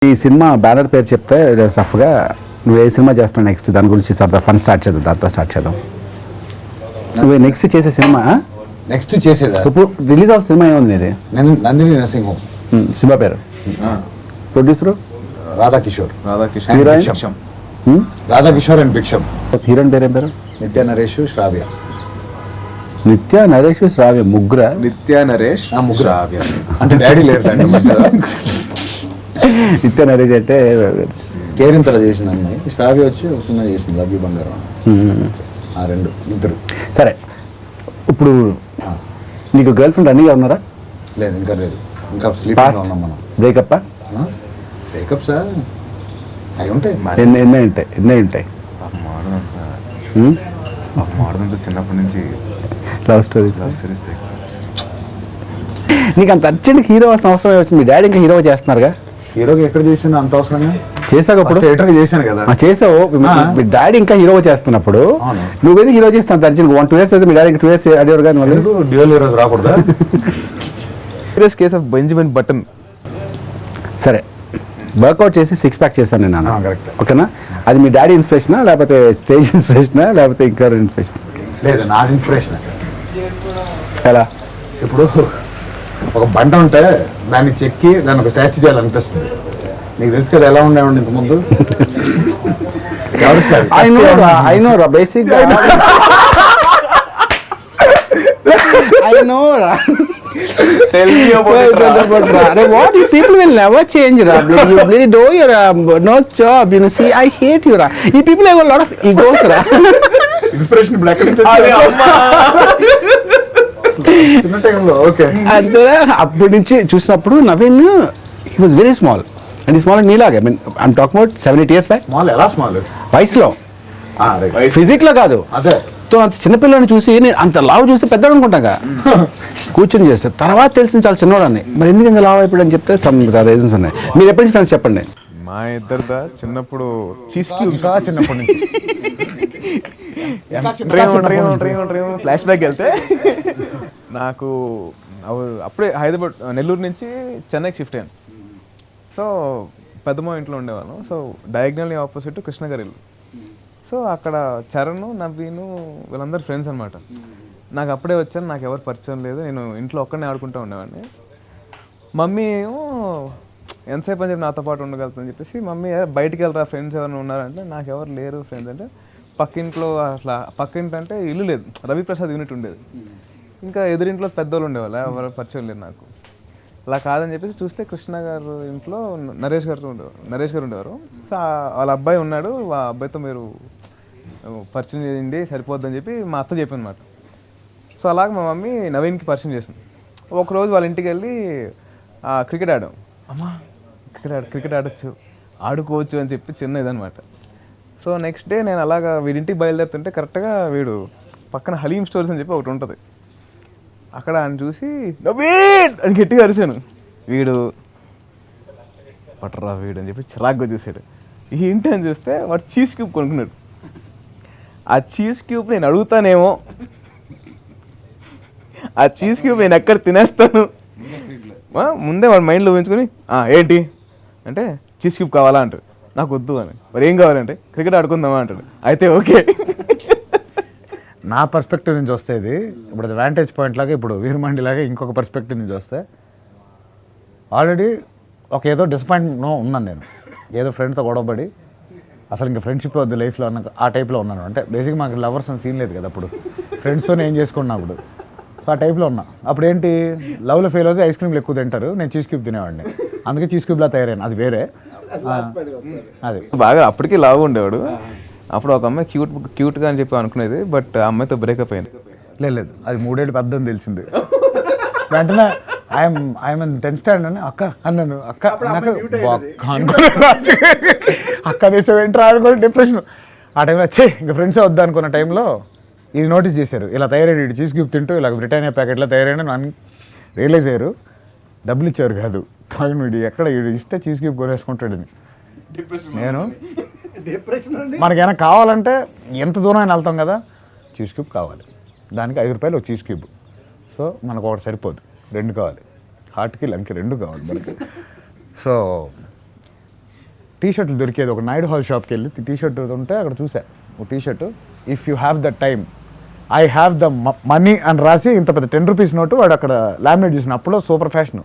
ఈ cinema banner పేరు చెప్తే రఫ్గా నువ్వు ఏ సినిమా చేస్తున్నావు నెక్స్ట్, దాని గురించి సరదా ఫన్ స్టార్ట్ చేద్దాం, దాంతో స్టార్ట్ చేద్దాం. నువ్వు నెక్స్ట్ చేసే సినిమా నెక్స్ట్ చేసేదా? ఇప్పుడు రిలీజ్ అవుతున్న సినిమా ఏముంది ఇది? నందిని నరసింహం. సినిమా పేరు? Producer Radhakishore. Heroine Radhakishore and Bhiksham. Heroine పేరు ఏం పేరు? నిత్య నరేష్, శ్రావ్య. నిత్య నరేష్ శ్రావ్య ముగ్గురా? నిత్య నరేష్ శ్రావ్య అంటే డాడీ లేరు దాంట్లో మధ్యలో. నిత్య నరేష్ అంటే కేరింతల చేసిన అమ్మాయి, శ్రావ్య వచ్చి ఒక సినిమా చేసింది లవ్ యూ బంగారం. ఆ రెండు ఇద్దరు. సరే, ఇప్పుడు నీకు గర్ల్ ఫ్రెండ్ అన్నీగా ఉన్నారా? లేదు, ఇంకా లేదు. ఇంకా స్లీపింగ్ ఉన్నాం మనం. బ్రేకప్ బ్రేకప్సా అవి ఉంటాయి. ఎన్ని ఉంటాయి? మోడర్న్ చిన్నప్పటి నుంచి లవ్ స్టోరీస్. నీకు అంత అర్జెంట్ హీరో అవ్వాల్సిన అవసరం వచ్చింది. మీ డాడీ ఇంకా హీరో చేస్తున్నారుగా. హీరోకి ఎక్కడ చేసింది అంత అవసరమే? చేసావు అప్పుడు థియేటర్ చేశాను కదా. చేసావు. మీ డాడీ ఇంకా హీరో చేస్తున్నప్పుడు నువ్వేది హీరో చేస్తాను అర్జెంట్ 1-2 years అయితే మీ డాడీ 2 years అడిగారు కానీ వాళ్ళు డ్యూయల్ హీరోస్ రాకూడదా? Serious case of Benjamin Button. సరే, వర్కౌట్ చేసి 6 pack చేశాను నేను. కరెక్ట్. ఓకేనా? అది మీ డాడీ ఇన్స్పిరేషనా లేకపోతే తేజ్ ఇన్స్పిరేషనా లేకపోతే ఇంకా ఇన్స్పిరేషన్? లేదు, నాది ఇన్స్పిరేషన్. ఎలా? ఇప్పుడు ఒక బండ ఉంటే దాన్ని చెక్కి దాన్ని ఒక స్టాచ్యూ చేయాలనిపిస్తుంది. నీకు తెలుసు కదా ఎలా ఉండేవాడి ఇంతకుముందు. I know basic. I know. Tell me about it. What you people will never change, Ra. You really do your nose job. You know, see, I hate you, Ra. You people have a lot of egos, Ra. Inspiration block చిన్న టైంలో. Okay. అంటే అప్పటి నుంచి చూసినప్పుడు Naveen he was very small and ఈ small నీలాగే. I mean I'm talking about 7-8 years back. Small ఎలా small? వయసులో, ఫిజిక్ లో కాదు. అదే అంత చిన్నపిల్లని చూసి నేను అంత లావు చూస్తే పెద్దవాడు అనుకుంటాగా కూర్చొని చేస్తారు. తర్వాత తెలిసింది చాలా చిన్నవాడని. మరి ఎందుకంటే లావు అయిపోయాడు అని చెప్తే రీజన్స్ ఉన్నాయి. మీరు ఎప్పటి నుంచి ఫ్రెండ్స్ చెప్పండి. మా ఇద్దరిదా చిన్నప్పుడు చీజ్ క్యూబ్స్. చిన్నప్పటి నుంచి ఫ్లాష్ బ్యాక్ వెళ్తే నాకు అప్పుడే హైదరాబాద్ నెల్లూరు నుంచి చెన్నైకి షిఫ్ట్ అయ్యాను. సో పెద్దమ్మ ఇంట్లో ఉండేవాళ్ళం. సో డయాగ్నల్లీ ఆపోజిట్ కృష్ణ గారి ఇల్లు. సో అక్కడ చరణ్, నవీను వీళ్ళందరూ ఫ్రెండ్స్ అనమాట. నాకు అప్పుడే వచ్చాను, నాకు ఎవరు పరిచయం లేదు. నేను ఇంట్లో ఒక్కడనే ఆడుకుంటూ ఉండేవాడిని. మమ్మీ ఏమో ఎంతసేపు అని చెప్పి నాతో పాటు ఉండగలుగుతుందని చెప్పేసి, మమ్మీ బయటికి వెళ్ళరా ఫ్రెండ్స్ ఎవరైనా ఉన్నారంటే, నాకు ఎవరు లేరు ఫ్రెండ్స్ అంటే. పక్కింట్లో అట్లా పక్కింటి అంటే ఇల్లు లేదు, రవిప్రసాద్ యూనిట్ ఉండేది. ఇంకా ఎదురింట్లో పెద్దోళ్ళు ఉండేవాళ్ళు, ఎవరు పరిచయం లేదు నాకు. అలా కాదని చెప్పేసి చూస్తే కృష్ణ గారు ఇంట్లో నరేష్ గారు ఉండేవారు. సో వాళ్ళ అబ్బాయి ఉన్నాడు, ఆ అబ్బాయితో మీరు పరిచయం చేయండి సరిపోద్దని చెప్పి మా అత్త చెప్పింది అనమాట. సో అలాగే మా మమ్మీ నవీన్కి పరిచయం చేసింది. ఒకరోజు వాళ్ళ ఇంటికి వెళ్ళి క్రికెట్ ఆడాం. అమ్మా క్రికెట్ ఆడచ్చు, ఆడుకోవచ్చు అని చెప్పి చిన్న ఇదనమాట. సో నెక్స్ట్ డే నేను అలాగా వీడింటికి బయలుదేరుతుంటే కరెక్ట్గా వీడు పక్కన హలీం స్టోర్స్ అని చెప్పి ఒకటి ఉంటుంది. అక్కడ ఆయన చూసి నవీన్ అని గట్టిగా అరిశాను. వీడు పట్టరా వీడు అని చెప్పి చిరాగ్గా చూసాడు. ఏంటి అని చూస్తే వాడు చీజ్ క్యూబ్ కొనుక్కున్నాడు. ఆ చీజ్ క్యూబ్ నేను అడుగుతానేమో, ఆ చీజ్ క్యూబ్ నేను ఎక్కడ తినేస్తాను ముందే వాడు మైండ్లో ఊహించుకొని ఏంటి అంటే చీజ్ క్యూబ్ కావాలా అంటాడు. నాకు వద్దు అని. మరి ఏం కావాలంటే క్రికెట్ ఆడుకుందామా అంటాడు. అయితే ఓకే. నా పర్స్పెక్టివ్ నుంచి వస్తే ఇది ఇప్పుడు అది వ్యాంటేజ్ పాయింట్ లాగా, ఇప్పుడు వీరమండి లాగా ఇంకొక పర్స్పెక్టివ్ నుంచి వస్తే ఆల్రెడీ ఒక ఏదో డిసప్పాయింట్ ఉన్నాను నేను. ఏదో ఫ్రెండ్తో గొడవపడి అసలు ఇంకా ఫ్రెండ్షిప్ వద్దు లైఫ్లో అన్న ఆ టైప్లో ఉన్నాను. అంటే బేసిక్గా మాకు లవర్స్ అని సీన్ లేదు కదా అప్పుడు, ఫ్రెండ్స్తోనే ఏం చేసుకున్నా అప్పుడు. సో ఆ టైప్లో ఉన్నా. అప్పుడు ఏంటి లవ్లో ఫెయిల్ అవుతే ఐస్ క్రీమ్లు ఎక్కువ తింటారు, నేను చీజ్ క్యూబ్ తినేవాడిని. అందుకే చీజ్ క్యూబ్లా తయారైన, అది వేరే. అది బాగా అప్పటికి లావు ఉండేవాడు. అప్పుడు ఒక అమ్మాయి క్యూట్గా అని చెప్పి అనుకునేది, బట్ ఆ అమ్మాయితో బ్రేకప్ అయింది. లేదు, అది 3 ఏళ్ళు పెద్దని తెలిసింది. వెంటనే ఐఎమ్ 10th standard అని అక్క అన్నాను. అక్క నాకు అక్క దేశం ఏంట్రా అనుకుని డిప్రెషన్. ఆ టైంలో వచ్చే ఇంకా ఫ్రెండ్సే వద్దా అనుకున్న టైంలో ఇది నోటీస్ చేశారు, ఇలా తయారయ్యాడు చీజ్ క్యూబ్ తింటూ ఇలా బ్రిటానియా ప్యాకెట్లో తయారైనా నన్ను రియలైజ్ అయ్యారు. డబ్బులు ఇచ్చారు కాదు, వీడు ఎక్కడ వీడు ఇస్తే చీజ్ క్యూబ్ కొనేసుకుంటాడని. నేను మనకైనా కావాలంటే ఎంత దూరం అయినా వెళ్తాం కదా, చీజ్ క్యూబ్ కావాలి, దానికి 5 రూపాయలు ఒక చీజ్ క్యూబ్. సో మనకు ఒకటి సరిపోదు, 2 కావాలి, హార్ట్కి లంకి 2 కావాలి మనకి. సో టీ షర్ట్లు దొరికేది. ఒక నాయుడు హాల్ షాప్కి వెళ్ళి టీ షర్ట్ ఉంటే అక్కడ చూసా ఒక T shirt, if you have the time I have the money అని రాసి ఇంత పెద్ద 10 రూపీస్ నోటు వాడు అక్కడ లామినేట్ చేసిన. అప్పుడు సూపర్ ఫ్యాషన్,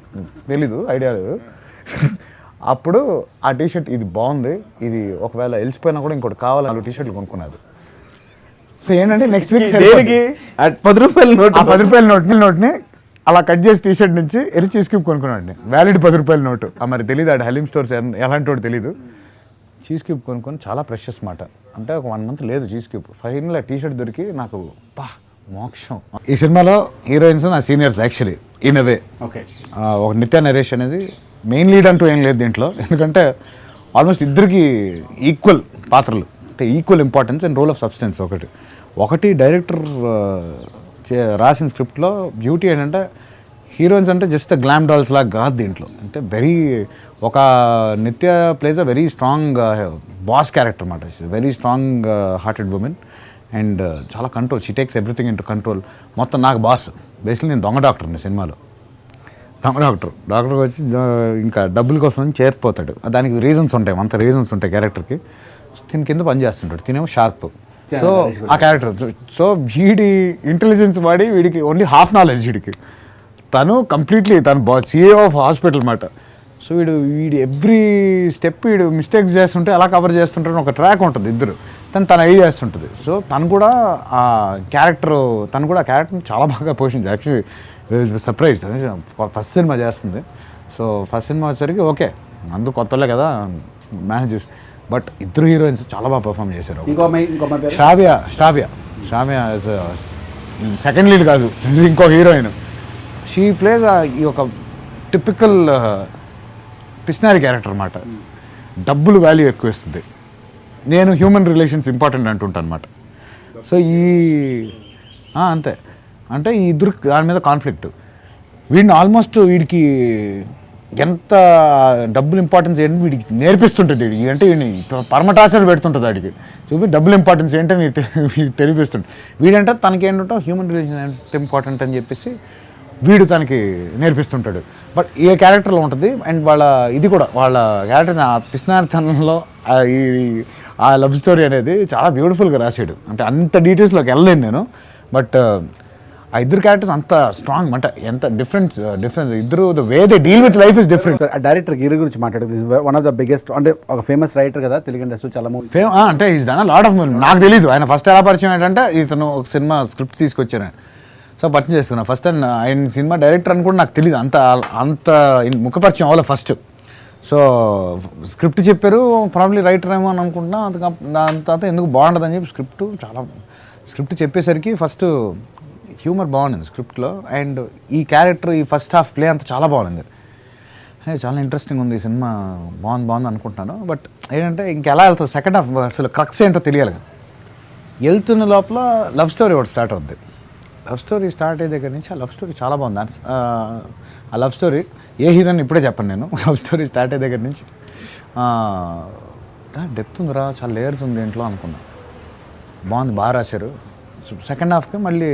తెలీదు, ఐడియా లేదు. అప్పుడు ఆ టీ షర్ట్ ఇది బాగుంది, ఇది ఒకవేళ వెలిసిపోయినా కూడా ఇంకోటి కావాలి, 4 టీ షర్ట్లు కొనుక్కున్నారు. సో ఏంటంటే నెక్స్ట్ వీక్ 10 రూపాయల నోట్, ఆ 10 రూపాయల నోట్ని అలా కట్ చేసి టీ షర్ట్ నుంచి ఎరి చీజ్ క్యూబ్ కొనుక్కున్నాడు. వ్యాలిడ్ 10 రూపాయల నోటు. మరి తెలియదు ఆడు హలీం స్టోర్స్ ఎలాంటి వాడు తెలీదు. చీజ్ క్యూబ్ కొనుక్కొని చాలా ప్రెషస్ మాట. అంటే ఒక 1 మంత్ లేదు cheese cube. Final T shirt దొరికి నాకు మోక్షం. ఈ సినిమాలో హీరోయిన్స్ నా seniors actually in away. Okay, ఒక నిత్య నరేష్ అనేది మెయిన్ లీడ్ అంటూ ఏం లేదు దీంట్లో, ఎందుకంటే ఆల్మోస్ట్ ఇద్దరికి ఈక్వల్ పాత్రలు, అంటే equal importance and role of substance. ఒకటి డైరెక్టర్ రాసిన స్క్రిప్ట్లో బ్యూటీ ఏంటంటే హీరోయిన్స్ అంటే జస్ట్ గ్లామ్ డాల్స్ లాగా కాదు దీంట్లో. అంటే ఒక Nithya plays a very strong boss character అన్నమాట. Very strong hearted women and చాలా control, she takes everything into control. మొత్తం నాకు బాస్. బేసిక్లీ నేను దొంగ డాక్టర్ని సినిమాలో. దొంగ డాక్టర్కి వచ్చి ఇంకా డబ్బుల కోసం చేరిపోతాడు. దానికి రీజన్స్ ఉంటాయి, అంత రీజన్స్ ఉంటాయి క్యారెక్టర్కి. తిని కింద పని చేస్తుంటాడు, తినేమో షార్ప్. సో ఆ క్యారెక్టర్, సో వీడి ఇంటెలిజెన్స్ వాడి వీడికి ఓన్లీ హాఫ్ నాలెడ్జ్. వీడికి తను కంప్లీట్లీ తను సిఏ ఆఫ్ హాస్పిటల్ అన్నమాట. సో వీడు ఎవ్రీ స్టెప్ వీడు మిస్టేక్స్ చేస్తుంటే అలా కవర్ చేస్తుంటాడు. ఒక ట్రాక్ ఉంటుంది ఇద్దరు, తను అయ్యి చేస్తుంటుంది. సో తను కూడా ఆ క్యారెక్టర్ని చాలా బాగా పోషించింది. యాక్చువల్లీ సర్ప్రైజ్, ఫస్ట్ సినిమా చేస్తుంది. సో ఫస్ట్ సినిమా వచ్చేసరికి ఓకే అందుకు కొత్తలే కదా మేనేజ్ చేసి, బట్ ఇద్దరు హీరోయిన్స్ చాలా బాగా పర్ఫామ్ చేశారు. శ్రావ్య సెకండ్ లీడ్ కాదు, ఇంకో హీరోయిన్. షీ ప్లేస్ ఈ ఒక టిపికల్ పిస్నారీ క్యారెక్టర్ అన్నమాట. డబ్బులు వాల్యూ ఎక్కువ ఇస్తుంది, నేను హ్యూమన్ రిలేషన్స్ ఇంపార్టెంట్ అంటుంటాను అనమాట. సో అంతే, అంటే ఈ ఇద్దరు దాని మీద కాన్ఫ్లిక్ట్. వీడికి ఎంత డబ్బులు ఇంపార్టెన్స్ ఏంటి వీడికి నేర్పిస్తుంటుంది. అంటే వీడిని పరమటాచర్ పెడుతుంటుంది వాడికి. చూపి డబ్బులు ఇంపార్టెన్స్ ఏంటని తెలిపిస్తుంటుంది. వీడంటే తనకేంటంటే హ్యూమన్ రిలేషన్ ఎంత ఇంపార్టెంట్ అని చెప్పేసి వీడు తనకి నేర్పిస్తుంటాడు. బట్ ఏ క్యారెక్టర్లో ఉంటుంది. అండ్ వాళ్ళ క్యారెక్టర్ ఆ పిస్నారితనంలో ఆ లవ్ స్టోరీ అనేది చాలా బ్యూటిఫుల్గా రాశాడు. అంటే అంత డీటెయిల్స్లోకి వెళ్ళలేను నేను, బట్ ఆ ఇద్దరు క్యారెక్టర్స్ అంత స్ట్రాంగ్. అంటే ఎంత డిఫరెన్స్ ఇద్దరు the way they deal with life is different. Director గిరి గురించి మాట్లాడేది, వన్ ఆఫ్ ద బిగ్గెస్ట్, అంటే ఒక ఫేమస్ రైటర్ కదా తెలుగు ఇండస్ట్రీ, చాలా అంటే is done lot of movie. నాకు తెలియదు ఆయన ఫస్ట్ ఎలా పరిచయం ఏంటంటే ఇతను ఒక సినిమా స్క్రిప్ట్ తీసుకొచ్చాను, సో పరిచయం చేసుకున్నాను. ఫస్ట్ ఆయన సినిమా డైరెక్టర్ అని కూడా నాకు తెలియదు, అంత ముఖపరిచయం అవ్వాలి ఫస్ట్. సో స్క్రిప్ట్ చెప్పారు, ప్రాబ్లీ రైటర్ ఏమో అని అనుకుంటున్నా. దాని తర్వాత ఎందుకు బాగుంటుందని చెప్పి స్క్రిప్ట్ చెప్పేసరికి ఫస్ట్ హ్యూమర్ బాగుండింది స్క్రిప్ట్లో. అండ్ ఈ క్యారెక్టర్ ఈ ఫస్ట్ హాఫ్ ప్లే అంతా చాలా బాగుంది. చాలా ఇంట్రెస్టింగ్ ఉంది ఈ సినిమా, బాగుంది అనుకుంటున్నాను. బట్ ఏంటంటే ఇంకెలా వెళ్తుంది సెకండ్ హాఫ్, అసలు క్రక్స్ ఏంటో తెలియాలి కదా. వెళ్తున్న లోపల లవ్ స్టోరీ ఒకటి స్టార్ట్ అవుద్ది. లవ్ స్టోరీ స్టార్ట్ అయ్యే దగ్గర నుంచి ఆ లవ్ స్టోరీ చాలా బాగుంది. ఆ లవ్ స్టోరీ ఏ హీరోని ఇప్పుడే చెప్పను నేను. లవ్ స్టోరీ స్టార్ట్ అయ్యే దగ్గర నుంచి డెప్త్ ఉందిరా, చాలా లేయర్స్ ఉంది ఇంట్లో అనుకున్నా. బాగుంది, బాగా రాశారు. సెకండ్ హాఫ్కి మళ్ళీ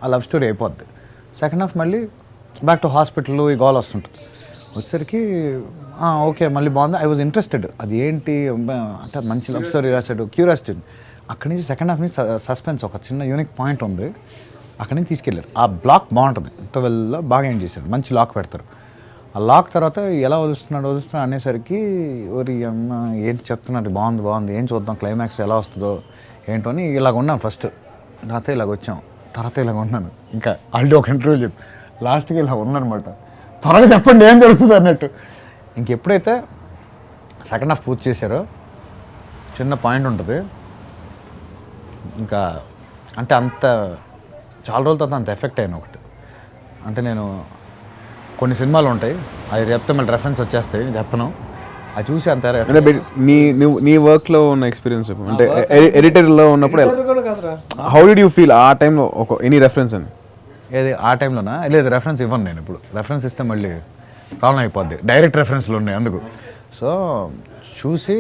ఆ లవ్ స్టోరీ అయిపోద్ది. సెకండ్ హాఫ్ మళ్ళీ బ్యాక్ టు హాస్పిటల్ ఈ గోల్ వస్తుంటుంది. వచ్చేసరికి ఓకే మళ్ళీ బాగుంది. ఐ వాజ్ ఇంట్రెస్టెడ్, అది ఏంటి అంటే మంచి లవ్ స్టోరీ రాశాడు, క్యూరియాసిటీ. అక్కడి నుంచి సెకండ్ హాఫ్ నుంచి సస్పెన్స్, ఒక చిన్న యూనిక్ పాయింట్ ఉంది, అక్కడి నుంచి తీసుకెళ్ళారు. ఆ బ్లాక్ బాగుంటుంది, 12లో బాగా ఎండ్ చేశాడు, మంచి లాక్ పెడతారు. ఆ లాక్ తర్వాత ఎలా వదులుస్తున్నాడు అనేసరికి ఏంటి చెప్తున్నాడు, బాగుంది ఏం చూద్దాం క్లైమాక్స్ ఎలా వస్తుందో ఏంటో అని ఇలాగ ఉన్నాను. ఫస్ట్ తర్వాత ఇలాగ వచ్చాం, తర్వాత ఇలాగ ఉన్నాను. ఇంకా ఆల్రెడీ ఒక ఇంటర్వ్యూ చెప్పి లాస్ట్కి ఇలా ఉన్నానమాట, త్వరగా చెప్పండి ఏం జరుగుతుంది అన్నట్టు. ఇంకెప్పుడైతే సెకండ్ హాఫ్ పూర్తి చేశారో చిన్న పాయింట్ ఉంటుంది ఇంకా, అంటే అంత చాలా రోజుల తర్వాత అంత ఎఫెక్ట్ అయిన ఒకటి. అంటే నేను కొన్ని సినిమాలు ఉంటాయి అవి చెప్తే మళ్ళీ రెఫరెన్స్ వచ్చేస్తాయి, నేను చెప్పను. అది చూసి అంత నీ వర్క్లో ఉన్న ఎక్స్పీరియన్స్ అంటే ఎడిటర్లో ఉన్నప్పుడు హౌ డిడ్ యూ ఫీల్ ఆ టైంలో, ఎనీ రెఫరెన్స్ అని? ఏది ఆ టైంలోనా? లేదు, రెఫరెన్స్ ఇవ్వను నేను. ఇప్పుడు రెఫరెన్స్ ఇస్తే మళ్ళీ ప్రాబ్లం అయిపోద్ది, డైరెక్ట్ రెఫరెన్స్లు ఉన్నాయి అందుకు. సో చూసి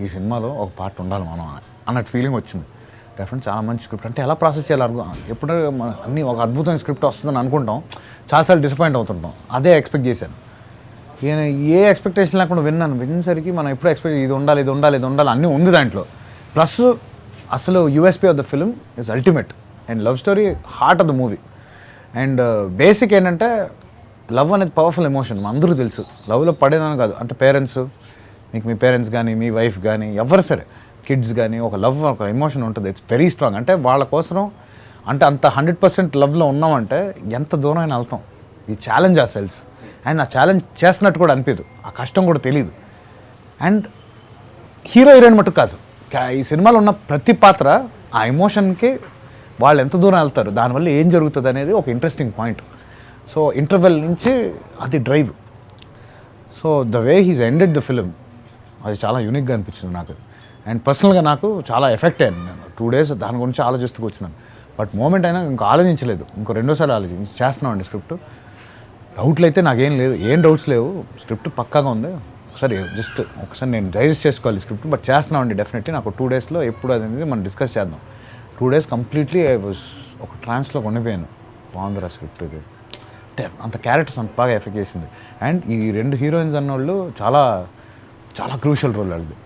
ఈ సినిమాలో ఒక పార్ట్ ఉండాలి మనం అన్నట్టు ఫీలింగ్ వచ్చింది. రెఫరెన్స్ చాలా మంచి స్క్రిప్ట్, అంటే ఎలా ప్రాసెస్ చేయాలి ఎప్పుడు అన్నీ ఒక అద్భుతమైన స్క్రిప్ట్ వస్తుందని అనుకుంటాం, చాలాసార్లు డిసప్పాయింట్ అవుతుంటాం. అదే ఎక్స్పెక్ట్ చేశాను. ఈయన ఏ ఎక్స్పెక్టేషన్ లేకుండా వినేసరికి మనం ఎప్పుడు ఎక్స్పెక్ట్ ఇది ఉండాలి అన్నీ ఉంది దాంట్లో. ప్లస్ అసలు USP of the film is ultimate and love story heart of the movie. And basic ఏంటంటే లవ్ అనేది పవర్ఫుల్ ఎమోషన్, అందరూ తెలుసు. లవ్లో పడేదని కాదు, అంటే పేరెంట్స్, మీకు మీ పేరెంట్స్ కానీ మీ వైఫ్ కానీ ఎవరు సరే, కిడ్స్ కానీ, ఒక లవ్ ఒక ఎమోషన్ ఉంటుంది. It's very strong. అంటే వాళ్ళ కోసం అంటే అంత 100% లవ్లో ఉన్నామంటే ఎంత దూరం అయినా వెళ్తాం. ఈ ఛాలెంజ్ ఆ సెల్ఫ్స్ అండ్ ఆ ఛాలెంజ్ చేస్తున్నట్టు కూడా అనిపించదు, ఆ కష్టం కూడా తెలియదు. అండ్ హీరో హీరోయిన్ మటుకు కాదు, ఈ సినిమాలో ఉన్న ప్రతి పాత్ర ఆ ఎమోషన్కి వాళ్ళు ఎంత దూరం వెళ్తారు, దానివల్ల ఏం జరుగుతుంది అనేది ఒక ఇంట్రెస్టింగ్ పాయింట్. సో ఇంటర్వెల్ నుంచి అది drive. So the way he's ended the film అది చాలా యూనిక్గా అనిపించింది నాకు. అండ్ పర్సనల్గా నాకు చాలా ఎఫెక్ట్ అయ్యాను. నేను 2 days దాని గురించి ఆలోచిస్తూ వచ్చినాను. బట్ మూమెంట్ అయినా ఇంకో ఆలోచించలేదు, ఇంకో రెండోసారి చేస్తున్నామండి స్క్రిప్ట్. డౌట్లు అయితే నాకేం లేదు, ఏం డౌట్స్ లేవు, స్క్రిప్ట్ పక్కాగా ఉంది. సరే జస్ట్ ఒకసారి నేను డైజెస్ట్ చేసుకోవాలి స్క్రిప్ట్, బట్ చేస్తున్నామండి డెఫినెట్లీ. నాకు 2 daysలో ఎప్పుడు అనేది మనం డిస్కస్ చేద్దాం. 2 days కంప్లీట్లీ ఐ వాజ్ ఒక ట్రాన్స్లో కొనిపోయాను. బాగుందిరా స్క్రిప్ట్ ఇది అంటే అంత క్యారెక్టర్స్ అంత బాగా ఎఫెక్ట్ చేసింది. అండ్ ఈ 2 హీరోయిన్స్ అన్నోళ్ళు చాలా చాలా క్రూషియల్ రోల్ అది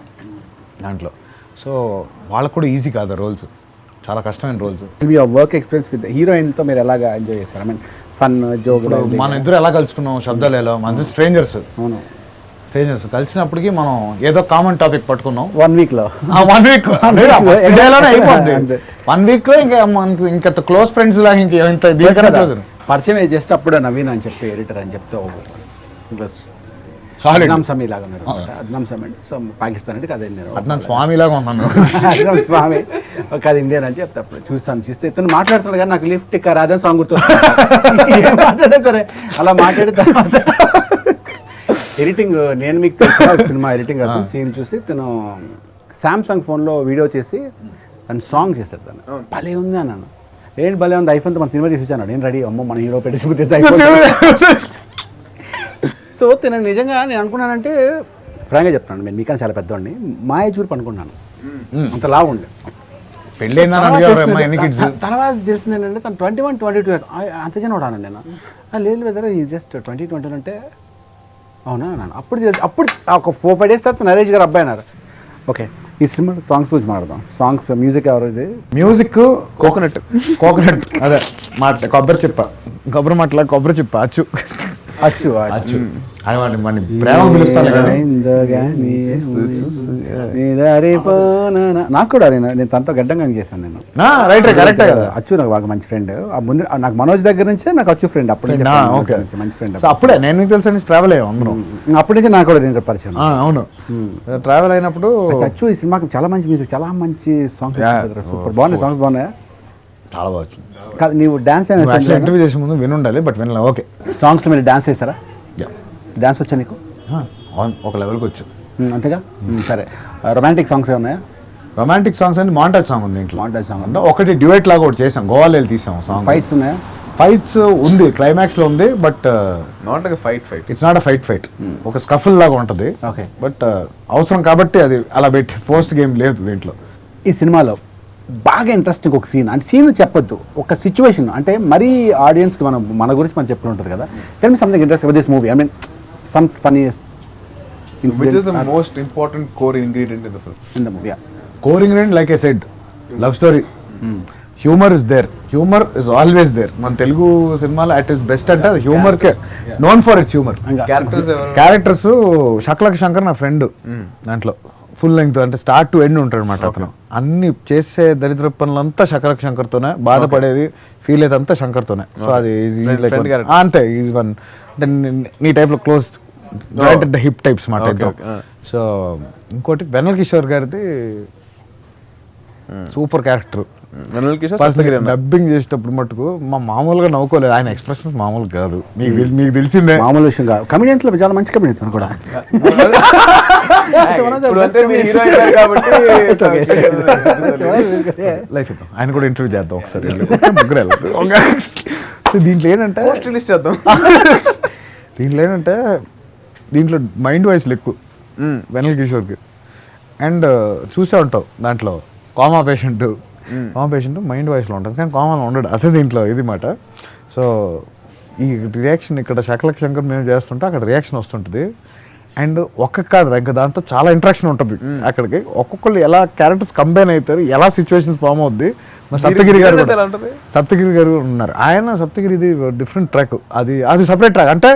దాంట్లో. సో వాళ్ళకు కూడా ఈజీ కాదు రోల్స్, చాలా కష్టమైన రోల్స్. మీ వర్క్ ఎక్స్పీరియన్స్ విత్ హీరోయిన్తో మీరు ఎలాగా ఎంజాయ్ చేస్తారు? I mean fun joke. మన ఇద్దరు ఎలా కలుసుకున్నాం, శబ్దాలు ఎలా, మన స్ట్రేంజర్స్ కలిసినప్పటికీ మనం ఏదో కామన్ టాపిక్ పట్టుకున్నాం. 1 weekలో 1 week అయిపోద్ది. 1 weekలో ఇంకా మనకు ఇంకా క్లోజ్ ఫ్రెండ్స్ లాగా ఇంత క్లోజ్ పరిచయం చేస్తే అప్పుడు నవీన్ అని చెప్పి ఎడిటర్ అని చెప్తే అద్నాం సమీ లాగా ఉన్నారు. అద్నాం సమీ అంటే సో పాకిస్తాన్ అంటే కదా అద్నాం స్వామి లాగా ఉన్నాను. అద్నాం స్వామి కాదు ఇండియన్ అని చెప్తే అప్పుడు చూస్తే ఇతను మాట్లాడుతున్నాడు కానీ నాకు లిఫ్ట్ ఇక్క రాదని సాంగ్ గుర్తు మాట్లాడే సరే అలా మాట్లాడిన తర్వాత ఎడిటింగ్ నేను మీకు తెలిసిన సినిమా ఎడిటింగ్ అవుతుంది సీన్ చూసి తను శాంసంగ్ ఫోన్లో వీడియో చేసి తను సాంగ్ చేశాడు. తను భలే ఉంది అన్నాను. ఏంటి భలే ఉంది, ఐఫోన్తో మన సినిమా తీసిచ్చాను. నేను రెడీ, అమ్మో మన హీరో పెట్టేసి ఐఫోన్. సో తను నిజంగా నేను అనుకున్నానంటే ఫ్రాంక్గా చెప్తాను, నేను మీకన్నా చాలా పెద్దవాడిని, మా ఏజ్ గ్రూప్ అనుకున్నాను, అంత లావు ఉండే. తర్వాత తెలిసింది ఏంటంటే తను 21, 22 years అంత చిన్నవాడు నేను. లేదు వెదర్ ఈ జస్ట్ 20 అంటే అవునా అన్నాను. అప్పుడు ఒక 4-5 days తర్వాత నరేష్ గారు అబ్బాయి అన్నారు. ఓకే ఈ సినిమా సాంగ్స్ గురించి మాట్లాడదాం. సాంగ్స్ మ్యూజిక్ ఎవరు? ఇది మ్యూజిక్ కోకోనట్ అదే మాట కొబ్బరి చెప్ప అచ్చు మన ప్రేమ పిలుస్తాను. నాకు కూడా నేను తనతో గడ్డంగా చేశాను నేను. రైట్ కరెక్టే కదా. అచ్చు నాకు బాగా మంచి ఫ్రెండ్. ముందు నాకు మనోజ్ దగ్గర నుంచే నాకు అచ్చు ఫ్రెండ్. అప్పుడు మంచి ఫ్రెండ్. అప్పుడే నేను తెలుసు ట్రావెల్ అయ్యాం అందరం. అప్పటి నుంచి నాకు కూడా నేను పరిచయం. అవును ట్రావెల్ అయినప్పుడు అచ్చు ఈ సినిమాకి చాలా మంచి మ్యూజిక్, చాలా మంచి సాంగ్స్, సూపర్ బాగున్నాయి సాంగ్స్, బాగున్నాయా? చాలా బాగా వచ్చింది. కాదు నీవు డాన్స్ ఇంటర్వ్యూ చేసే ముందు వినుండాలి బట్ వినలే. ఓకే సాంగ్స్లో మీరు డాన్స్ చేస్తారా? డాన్స్ వచ్చా నీకు? ఒక లెవెల్కి వచ్చు అంతేగా. సరే రొమాంటిక్ సాంగ్స్ ఏమన్నాయా? రొమాంటిక్ సాంగ్స్ అంటే మాంటాజ్ సాంగ్ ఉంది ఇంట్లో. మాంటాజ్ సాంగ్ అంటే ఒకటి డ్యూయట్ లాగా ఒకటి చేసాం, గోవాలో వెళ్ళి తీసాం సాంగ్. ఫైట్స్ ఉన్నాయా? ఫైట్స్ ఉంది, క్లైమాక్స్ లో ఉంది but not like fight it's not a fight ఒక స్కఫుల్ లాగా ఉంటుంది. ఓకే బట్ అవసరం కాబట్టి అది అలా పెట్టి పోస్ట్ గేమ్ లేదు దీంట్లో. ఈ సినిమాలో బాగా ఇంట్రెస్టింగ్ ఒక సీన్, అంటే సీన్ చెప్పొద్దు, ఒక సిచ్యువేషన్, అంటే మరీ ఆడియన్స్కి మన గురించి మనం చెప్పుకుంటూ ఉంటుంది కదా. Tell me something interesting about this movie. I mean some funniest which is the most important core ingredient in the film. In the movie, yeah. Core ingredient, like I said, love story. Humor is there. Humor is always there. మన తెలుగు సినిమాలో at its best అంటే humour కే known for its humor. Characters Shakalaka Shankar నా friend దాంట్లో full length అంటే start to end ఉంటాడు అనమాట అతను. అన్ని చేసే దరిద్ర పనులంతా శక్లక్ శంకర్తోనే, బాధపడేది ఫీల్ అయ్యేదంతా శంకర్తోనే. సో అది అంతే ఈజ్ వన్ అంటే నీ టైప్లో close joint the hip types మాట. సో ఇంకోటి వెన్నెల కిషోర్ గారిది సూపర్ క్యారెక్టర్. డబ్బింగ్ చేసేటప్పుడు మటుకు మా మామూలుగా నవ్వుకోలేదు, ఆయన ఎక్స్ప్రెషన్స్ మామూలు కాదు, మీకు తెలిసిందే. మామూలు విషయం కాదు, కమెడియన్స్ లో చాలా మంచి కమెడియన్ కూడా. లైఫ్ ఆయన కూడా ఇంటర్వ్యూ చేద్దాం ఒకసారి. దీంట్లో ఏంటంటే చేద్దాం. దీంట్లో మైండ్ వాయిస్లు ఎక్కువ వెనల్ కిషోర్కి. అండ్ చూసే ఉంటావు దాంట్లో కామా పేషెంట్ మైండ్ వాయిస్లో ఉంటుంది కానీ కామాలో ఉండడు, అదే దీంట్లో ఇది మాట. సో ఈ రియాక్షన్ ఇక్కడ శకలక్ శంకర్ మేము చేస్తుంటే అక్కడ రియాక్షన్ వస్తుంటుంది. అండ్ ఒక్క కాదు ఇంకా దాంతో చాలా ఇంట్రాక్షన్ ఉంటుంది అక్కడికి. ఒక్కొక్కళ్ళు ఎలా క్యారెక్టర్స్ కంబైన్ అవుతారు, ఎలా సిచ్యువేషన్స్ ఫామ్ అవుద్ది. సప్తగిరి గారు కూడా, ఎలా ఉంటుంది? సప్తగిరి గారు ఉన్నారు. ఆయన సప్తగిరిది డిఫరెంట్ ట్రాక్, అది సపరేట్ ట్రాక్. అంటే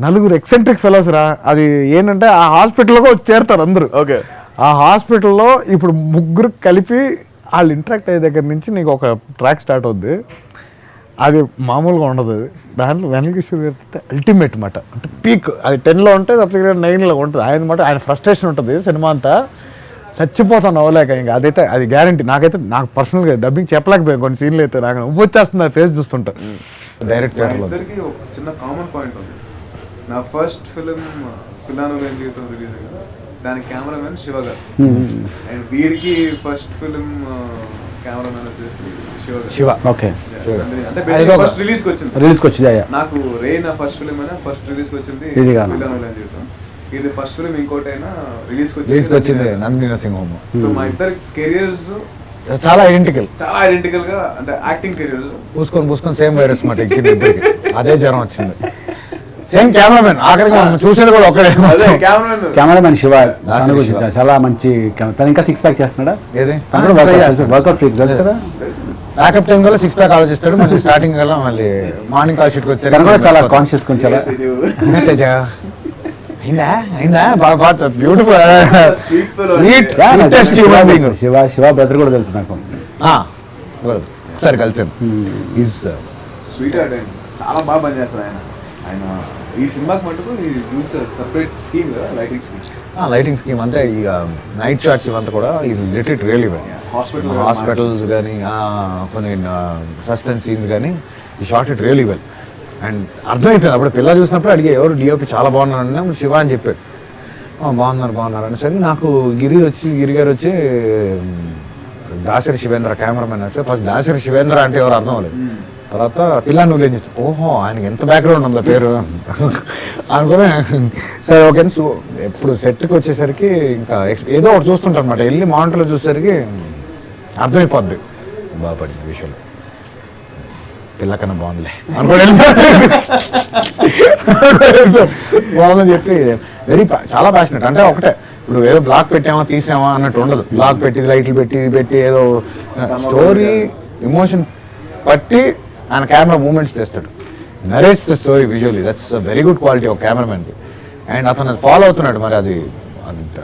నలుగురు ఎక్సెంట్రిక్ ఫెలోస్ రా. అది ఏంటంటే ఆ హాస్పిటల్లో వచ్చి చేరుతారు అందరూ. ఓకే, ఆ హాస్పిటల్లో ఇప్పుడు ముగ్గురు కలిపి వాళ్ళు ఇంటరాక్ట్ అయ్యే దగ్గర నుంచి నీకు ఒక ట్రాక్ స్టార్ట్ అవుద్ది. అది మామూలుగా ఉండదు. అది దాంట్లో వెనకిషోర్ గారి అల్టిమేట్ మాట, అంటే పీక్. అది 10లో ఉంటే సప్తగిరి గారు 9లో ఉంటుంది. ఆయన ఫ్రస్ట్రేషన్ ఉంటుంది సినిమా అంతా. చచ్చిపోతాను అవ్వలేక ఇంకా. అదైతే అది గ్యారంటీ. నాకు పర్సనల్గా డబ్బింగ్ చెప్పలేకపోయాను కొన్ని సీన్లు అయితే. నాకు ఉప్పు వచ్చేస్తుంది ఆ ఫేస్ చూస్తుంటా డైరెక్ట్ థియేటర్లో. ఇద్దరికి ఒక చిన్న కామన్ పాయింట్ ఉంది. నా ఫస్ట్ ఫిలిం పిల్లాను లేని జీవితం రిలీజ్ అయ్యింది, దానికి కెమెరామెన్ శివ గారు. అండ్ వీడికి ఫస్ట్ ఫిలిం కెమెరామెన్ వచ్చేసి శివ. ఓకే, అంటే ఫస్ట్ రిలీజ్ కి వచ్చింది. నాకు రే నా ఫస్ట్ ఫిలిం అయినా ఫస్ట్ రిలీజ్ కి వచ్చింది పిల్లాను లేని జీవితం. ఇది ఫస్ట్ ఫిలిం ఇంకోటి అయినా రిలీజ్ కి వచ్చింది నందిని నరసింహం. సో మా ఇద్దరి కెరియర్స్ చాలా ఐడెంటికల్ గా, అంటే యాక్టింగ్ కెరియర్స్ పూసుకొని సేమ్ వైరస్ మాట ఎక్కింది ఇద్దరికి. అదే జ్వరం వచ్చింది. Same cameraman. ఆఖరికి మనం చూసేది కూడా ఒకటే. కెమెరామెన్ శివ చాలా మంచి. తను ఇంకా 6 ప్యాక్ చేస్తున్నాడా? ఏది వర్కౌట్ ఫ్రీక్ తెలుసు కదా. బ్యాకప్ టైం కల్లా 6 ప్యాక్ ఆలోచిస్తాడు. మళ్ళీ స్టార్టింగ్ కల్లా మళ్ళీ మార్నింగ్ కాల్ షీట్కి వచ్చారు. తను కూడా చాలా కాన్షియస్ కొంచెం. అయిందా బాగా బ్యూటిఫుల్ శివ బ్రదర్ కూడా తెలుసు నాకు. సరే కలిసాను. Sweet heart. చాలా బాగా పనిచేస్తారు ఆయన ఈ సినిమాకి మటుకు సపరేట్ స్కీమ్ కదా, లైటింగ్ స్కీమ్. అంటే ఇక నైట్ షాట్స్ ఇవంతా కూడా lit it really well. Hospitals కానీ కొన్ని సస్పెన్స్ సీన్స్ కానీ ఈ shot it really well. And అర్థమైపోయింది అప్పుడు పిల్ల చూసినప్పుడు అడిగే ఎవరు డిఓపి చాలా బాగున్నారు అంటే అప్పుడు శివ అని చెప్పాడు. బాగున్నారు అని. సరే నాకు గిరి గారు వచ్చి దాసరి శివేంద్ర కెమెరామెన్ వస్తే ఫస్ట్ దాసరి శివేంద్ర అంటే ఎవరు అర్థం అవ్వలేదు. తర్వాత పిల్ల నువ్వు లేని ఓహో ఆయనకి ఎంత బ్యాక్గ్రౌండ్ ఉందా పేరు అనుకునే. సరే ఓకే. సో ఎప్పుడు సెట్కి వచ్చేసరికి ఇంకా ఏదో ఒకటి చూస్తుంటారు అనమాట. వెళ్ళి మానిటర్లో చూసేసరికి అర్థమైపోద్ది బాగా పడింది విషయంలో. పిల్ల కన్నా బాగుందిలే అనుకోండి బాగుందని చెప్పి చాలా ప్యాషనెట్. అంటే ఒకటే ఇప్పుడు ఏదో బ్లాక్ పెట్టామా తీసామా అన్నట్టు ఉండదు. బ్లాక్ పెట్టి లైట్లు పెట్టి ఏదో స్టోరీ ఎమోషన్ పట్టి ఆయన కెమెరా మూమెంట్స్ తెస్తాడు. Narrates the story visually. That's a very good quality of కెమెరామెన్కి. అండ్ అతను అది ఫాలో అవుతున్నాడు. మరి అది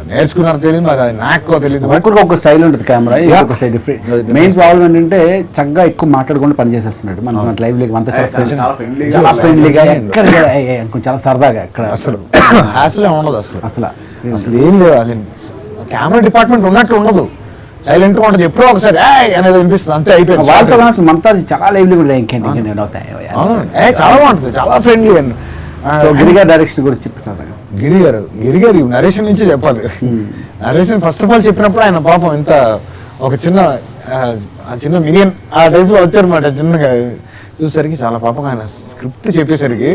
నేర్చుకున్నారో తెలియదు, మరి అది నాకో తెలియదు. ఒక స్టైల్ ఉంటుంది కెమెరా, ఒక స్టైల్ డిఫరెంట్. మెయిన్ ప్రాబ్లం ఏంటంటే చక్కగా ఎక్కువ మాట్లాడుకుంటూ పనిచేసేస్తున్నాడు. మనం లైవ్ లో చాలా ఫ్రెండ్లీగా, ఎక్కడ చాలా సరదాగా, ఎక్కడ అసలు ఉండదు. అసలు ఏం లేదు. అది కెమెరా డిపార్ట్మెంట్ ఉన్నట్లు ఉండదు. సైలెంట్ గా ఉంటుంది. ఎప్పుడో ఒకసారి అనేది వినిపిస్తుంది, అంతే అయిపోయింది. వాళ్ళతో అసలు మంతాజ్ చాలా లైవ్లీ కూడా చాలా బాగుంటుంది, చాలా ఫ్రెండ్లీ. అండ్ గిరి గారి డైరెక్షన్ గురించి చెప్తాను. గిరి గారు నరేషన్ నుంచి చెప్పాలి. నరేషన్ ఫస్ట్ ఆఫ్ ఆల్ చెప్పినప్పుడు ఆయన పాపం ఇంత ఒక చిన్న మినియన్ ఆ టైప్ లో వచ్చారనమాట. చిన్నగా చూసేసరికి చాలా పాపం ఆయన స్క్రిప్ట్ చెప్పేసరికి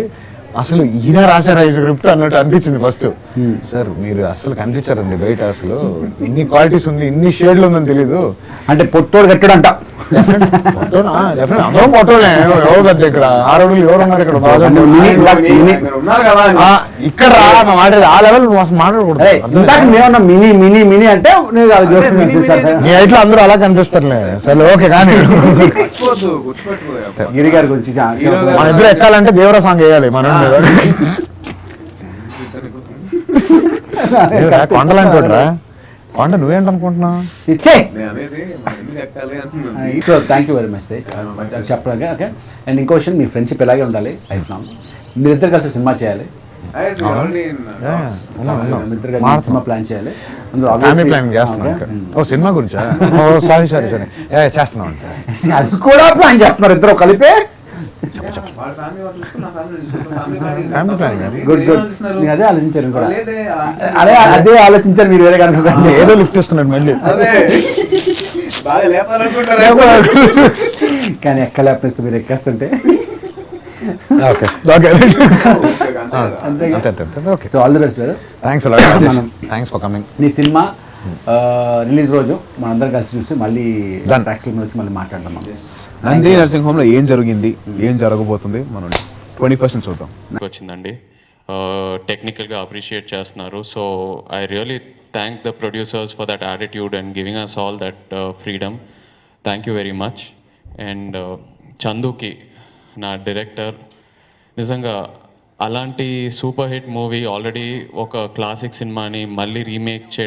అసలు ఈయన రాశారా ఈ స్క్రిప్ట్ అన్నట్టు అనిపించింది ఫస్ట్. సార్ మీరు అసలు కనిపించారండి బయట, అసలు ఇన్ని క్వాలిటీస్ ఉంది, ఇన్ని షేడ్లు ఉందని తెలీదు. అంటే పొట్టోడు కట్టాడంట. అందరం పొట్టోలే. ఎవరు పెద్ద ఇక్కడ 6 అడుగులు ఎవరు ఉన్నారు ఇక్కడ? ఇక్కడ ఆ లెవెల్ మాట్లాడకూడదు. మినీ మినీ మినీ అంటే నీ హైట్లో అందరూ అలా కనిపిస్తారులే. సరే ఓకే. కానీ గిరి గారి గురించి మన ఇద్దరు ఎక్కాలంటే దేవరా సాంగ్ వేయాలి మనం. కొండలంటోడ్రా కొండ నువ్వేంటనుకుంటున్నావు? థ్యాంక్ యూ వెరీ మచ్ చెప్పడానికి. ఓకే. అండ్ ఇంకో విషయం, మీ ఫ్రెండ్షిప్ ఇలాగే ఉండాలి లైఫ్ లాంగ్. మీరిద్దరు కలిసి సినిమా చేయాలి, సినిమా ప్లాన్ చేయాలి. సినిమా గురించి సారీ చేస్తున్నాం. అది కూడా ప్లాన్ చేస్తున్నారు ఇద్దరు కలిపే. Good good. అదే ఆలోచించారు కూడా. అదే ఆలోచించారు మీరు వేరే కనుక. ఏదో లిఫ్ట్ ఇస్తున్నాడు మళ్ళీ. కానీ ఎక్కడ లేకపోతే మీరు ఎక్కేస్తుంటే. So all the best. Thanks for coming. నీ సినిమా రిలీజ్ రోజు మనందరం కలిసి చూసి మళ్ళీ ట్రాక్స్ వచ్చి మళ్ళీ మాట్లాడదాం. నందిని నరసింహంలో ఏం జరిగింది, ఏం జరగబోతుంది మనం 21st చూద్దాం. వచ్చిందండి. టెక్నికల్గా అప్రిషియేట్ చేస్తున్నారు. So I really thank the producers for that attitude and giving us all that freedom. Thank you very much. And చందుకి, నా డైరెక్టర్, నిజంగా అలాంటి సూపర్ హిట్ మూవీ, ఆల్రెడీ ఒక క్లాసిక్ సినిమాని మళ్ళీ రీమేక్ చేయడం